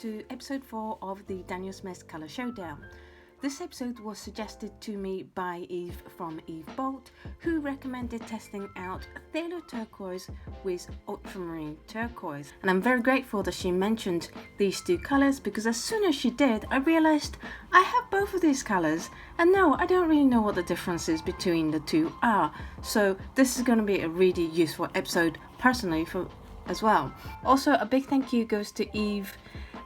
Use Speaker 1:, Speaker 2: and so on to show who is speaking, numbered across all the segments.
Speaker 1: to episode 4 of the Daniel Smith Colour Showdown. This episode was suggested to me by Eve from Eve Bolt, who recommended testing out Phthalo Turquoise with Ultramarine Turquoise. And I'm very grateful that she mentioned these two colours, because as soon as she did, I realised I have both of these colours, and no, I don't really know what the differences between the two are. So this is going to be a really useful episode personally as well. Also, a big thank you goes to Eve,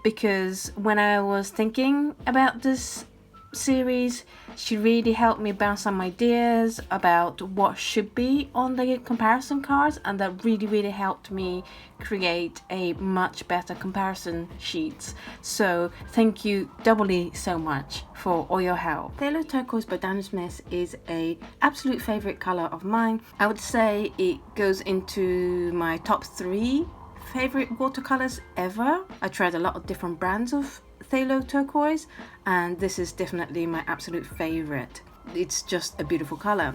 Speaker 1: because when I was thinking about this series, she really helped me bounce some ideas about what should be on the comparison cards, and that really helped me create a much better comparison sheets. So thank you doubly so much for all your help. Phthalo Turquoise by Daniel Smith is a absolute favorite color of mine. I would say it goes into my top 3 favorite watercolors ever. I tried a lot of different brands of Phthalo Turquoise, and this is definitely my absolute favorite. It's just a beautiful color.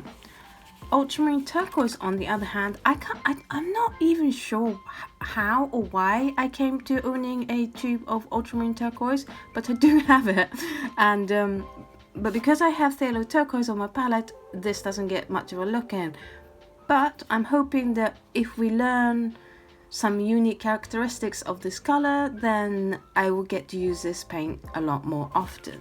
Speaker 1: Ultramarine Turquoise, on the other hand, I'm not even sure how or why I came to owning a tube of Ultramarine Turquoise, but I do have it. And but because I have Phthalo Turquoise on my palette, this doesn't get much of a look in. But I'm hoping that if we learn some unique characteristics of this color, then I will get to use this paint a lot more often.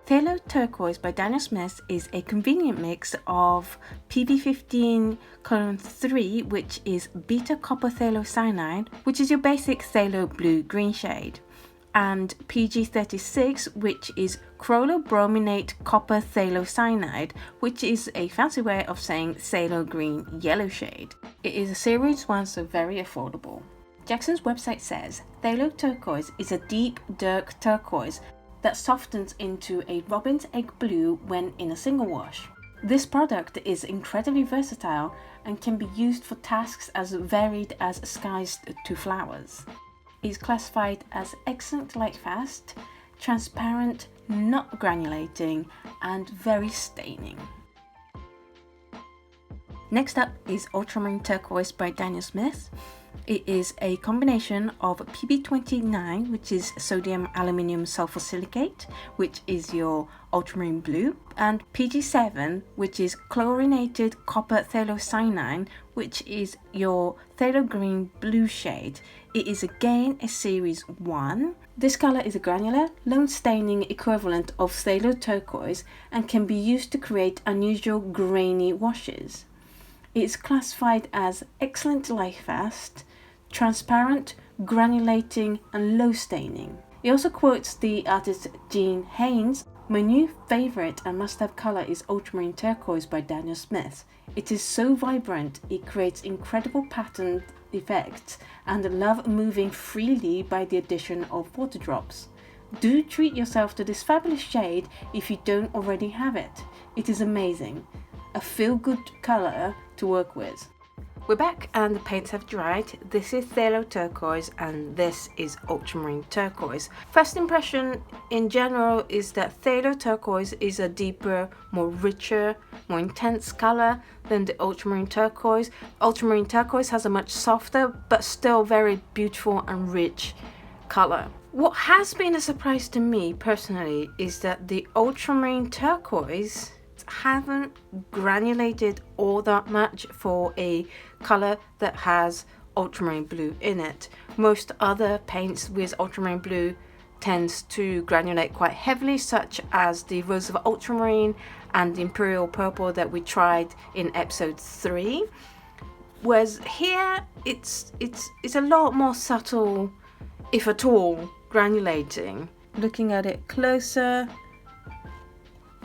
Speaker 1: Phthalo Turquoise by Daniel Smith is a convenient mix of PB15 colon 3, which is beta copper phthalo cyanide, which is your basic phthalo blue green shade, and PG36, which is chlorobrominate copper phthalo cyanide, which is a fancy way of saying phthalo green yellow shade. It is a series 1, so very affordable. Jackson's website says Phthalo Turquoise is a deep dark turquoise that softens into a robin's egg blue when in a single wash. This product is incredibly versatile and can be used for tasks as varied as skies to flowers. It is classified as excellent lightfast, transparent, not granulating, and very staining. Next up is Ultramarine Turquoise by Daniel Smith. It is a combination of PB29, which is sodium aluminium sulfur silicate, which is your ultramarine blue, and PG7, which is chlorinated copper phthalo cyanide, which is your phthalo green blue shade. It is again a series 1. This color is a granular, lone staining equivalent of Phthalo Turquoise and can be used to create unusual grainy washes. It is classified as excellent lightfast, transparent, granulating, and low staining. He also quotes the artist Jean Haynes. My new favorite and must-have color is Ultramarine Turquoise by Daniel Smith. It is so vibrant, it creates incredible patterned effects, and I love moving freely by the addition of water drops. Do treat yourself to this fabulous shade if you don't already have it. It is amazing. A feel-good color to work with. We're back and the paints have dried. This is Phthalo Turquoise and this is Ultramarine Turquoise. First impression in general is that Phthalo Turquoise is a deeper, more richer, more intense color than the Ultramarine Turquoise. Ultramarine Turquoise has a much softer but still very beautiful and rich color. What has been a surprise to me personally is that the Ultramarine Turquoise haven't granulated all that much for a color that has ultramarine blue in it. Most other paints with ultramarine blue tends to granulate quite heavily, such as the Rose of Ultramarine and the Imperial Purple that we tried in episode 3. Whereas here it's a lot more subtle, if at all, granulating. Looking at it closer,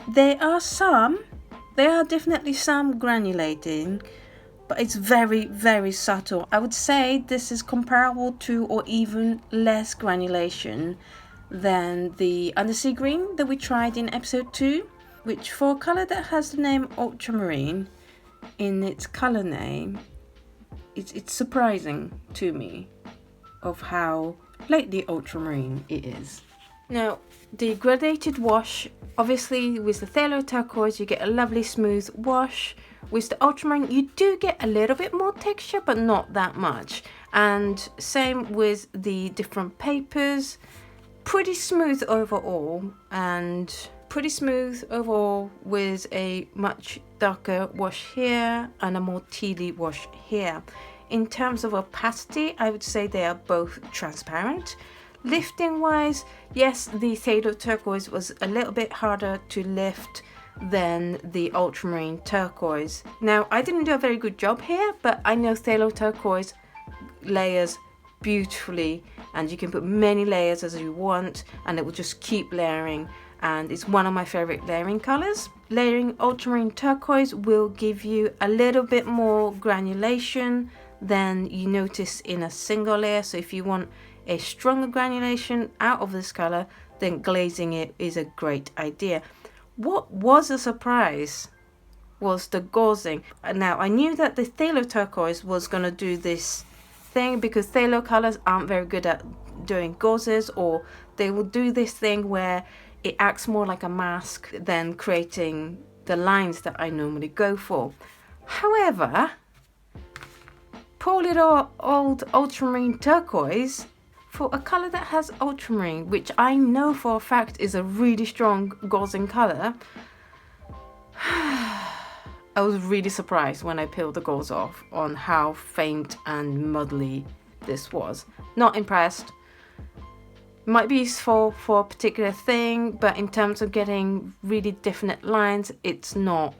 Speaker 1: there are definitely some granulating, but it's very subtle. I would say this is comparable to or even less granulation than the undersea green that we tried in episode 2, which for a color that has the name ultramarine in its color name, it's surprising to me of how lightly ultramarine it is. Now, the gradated wash, obviously with the Phthalo Turquoise you get a lovely smooth wash. With the Ultramarine you do get a little bit more texture, but not that much. And same with the different papers. pretty smooth overall, with a much darker wash here and a more tealy wash here. In terms of opacity, I would say they are both transparent. Lifting wise, yes, the Phthalo Turquoise was a little bit harder to lift than the Ultramarine Turquoise. Now, I didn't do a very good job here, but I know Phthalo Turquoise layers beautifully, and you can put many layers as you want and it will just keep layering, and it's one of my favorite layering colors. Layering Ultramarine Turquoise will give you a little bit more granulation than you notice in a single layer, so if you want a stronger granulation out of this color, then glazing it is a great idea. What was a surprise was the gauzing. Now, I knew that the Phthalo Turquoise was going to do this thing because phthalo colors aren't very good at doing gauzes, or they will do this thing where it acts more like a mask than creating the lines that I normally go for. However, poor little old Ultramarine Turquoise, for a color that has ultramarine, which I know for a fact is a really strong gauzing color, I was really surprised when I peeled the gauze off on how faint and muddly this was. Not impressed. Might be useful for a particular thing, but in terms of getting really definite lines, it's not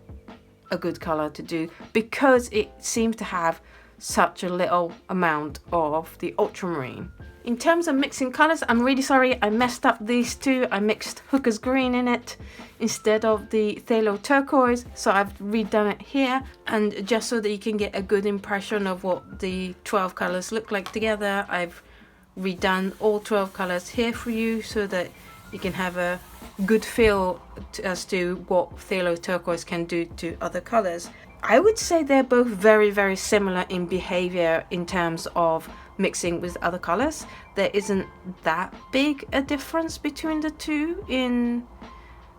Speaker 1: a good color to do because it seems to have such a little amount of the ultramarine. In terms of mixing colors, I'm really sorry I messed up these two. I mixed Hooker's Green in it instead of the Phthalo Turquoise, so I've redone it here, and just so that you can get a good impression of what the 12 colors look like together, I've redone all 12 colors here for you so that you can have a good feel as to what Phthalo Turquoise can do to other colors. I would say they're both very, very similar in behavior in terms of mixing with other colors. There isn't that big a difference between the two in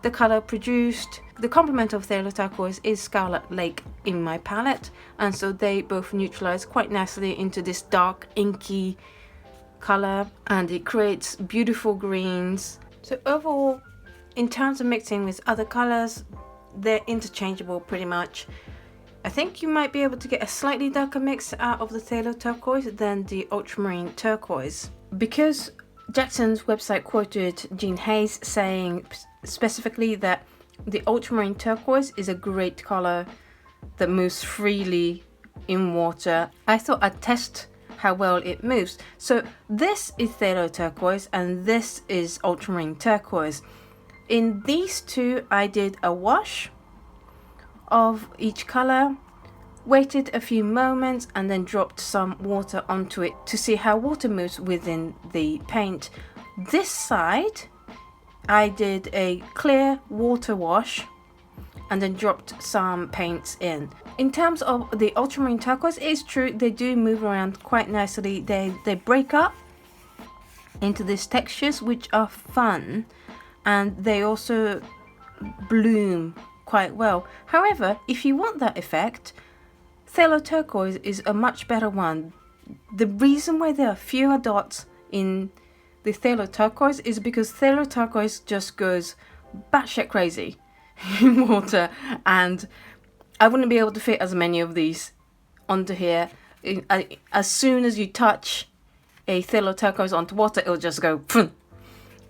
Speaker 1: the color produced. The complement of Phthalo Turquoise is Scarlet Lake in my palette, and so they both neutralize quite nicely into this dark inky color, and it creates beautiful greens. So overall, in terms of mixing with other colors, they're interchangeable pretty much. I think you might be able to get a slightly darker mix out of the Phthalo Turquoise than the Ultramarine Turquoise. Because Jackson's website quoted Jean Hayes saying specifically that the Ultramarine Turquoise is a great color that moves freely in water, I thought I'd test how well it moves. So this is Phthalo Turquoise and this is Ultramarine Turquoise. In these two, I did a wash of each color, waited a few moments, and then dropped some water onto it to see how water moves within the paint. This side, I did a clear water wash and then dropped some paints in. In terms of the Ultramarine Turquoise, it is true they do move around quite nicely. They break up into these textures which are fun, and they also bloom quite well. However, if you want that effect, Phthalo Turquoise is a much better one. The reason why there are fewer dots in the Phthalo Turquoise is because Phthalo Turquoise just goes batshit crazy in water, and I wouldn't be able to fit as many of these onto here. As soon as you touch a Phthalo Turquoise onto water, it'll just go phoom.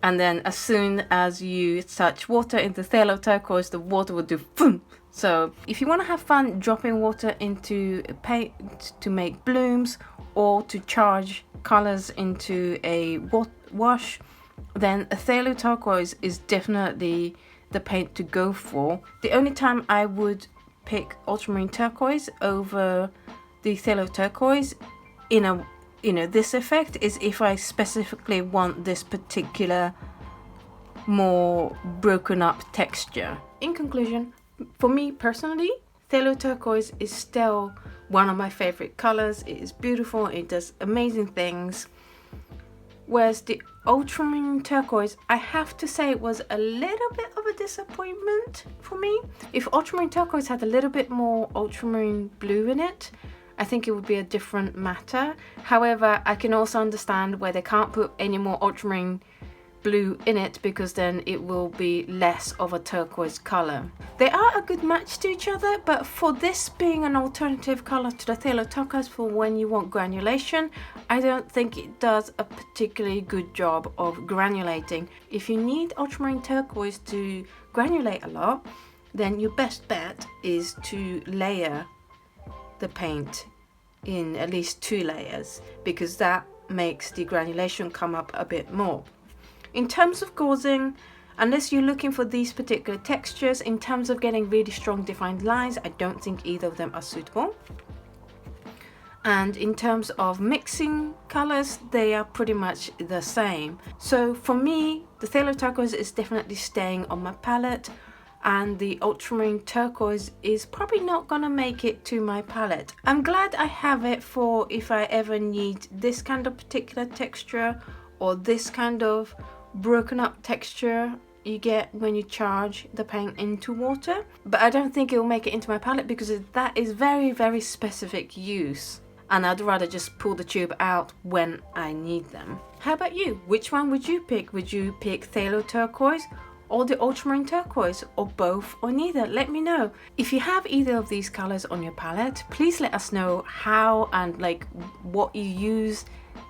Speaker 1: And then as soon as you touch water into Phthalo Turquoise, the water will do boom. So if you want to have fun dropping water into paint to make blooms or to charge colors into a wash, then a Phthalo Turquoise is definitely the paint to go for. The only time I would pick Ultramarine Turquoise over the Phthalo Turquoise in this effect is if I specifically want this particular more broken up texture. In conclusion, for me personally, Phthalo Turquoise is still one of my favorite colors. It is beautiful, it does amazing things. Whereas the Ultramarine Turquoise, I have to say, it was a little bit of a disappointment for me. If Ultramarine Turquoise had a little bit more ultramarine blue in it, I think it would be a different matter. However, I can also understand where they can't put any more ultramarine blue in it, because then it will be less of a turquoise color. They are a good match to each other, but for this being an alternative color to the Phthalo Turquoise for when you want granulation, I don't think it does a particularly good job of granulating. If you need ultramarine turquoise to granulate a lot, then your best bet is to layer the paint in at least 2 layers, because that makes the granulation come up a bit more. In terms of gauzing, unless you're looking for these particular textures, in terms of getting really strong defined lines, I don't think either of them are suitable. And in terms of mixing colors, they are pretty much the same. So for me, the Phthalo Turquoise is definitely staying on my palette, and the Ultramarine Turquoise is probably not gonna make it to my palette. I'm glad I have it for if I ever need this kind of particular texture, or this kind of broken up texture you get when you charge the paint into water. But I don't think it will make it into my palette, because that is very specific use, and I'd rather just pull the tube out when I need them. How about you? Which one would you pick? Would you pick Phthalo Turquoise or the Ultramarine Turquoise, or both, or neither? Let me know. If you have either of these colors on your palette, please let us know how and like what you use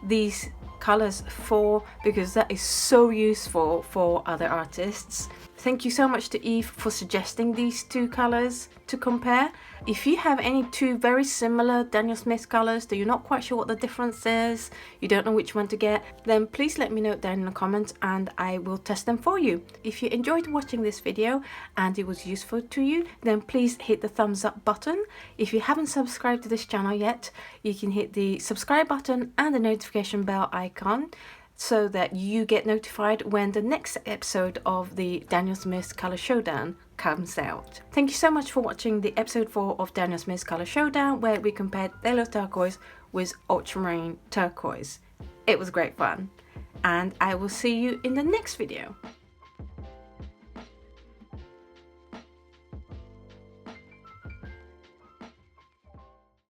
Speaker 1: these colors for, because that is so useful for other artists. Thank you so much to Eve for suggesting these 2 colors to compare. If you have any 2 very similar Daniel Smith colors that you're not quite sure what the difference is, you don't know which one to get, then please let me know down in the comments and I will test them for you. If you enjoyed watching this video and it was useful to you, then please hit the thumbs up button. If you haven't subscribed to this channel yet, you can hit the subscribe button and the notification bell icon, so that you get notified when the next episode of the Daniel Smith Color Showdown comes out. Thank you so much for watching the episode 4 of Daniel Smith's Color Showdown, where we compared Phthalo Turquoise with Ultramarine Turquoise. It was great fun, and I will see you in the next video.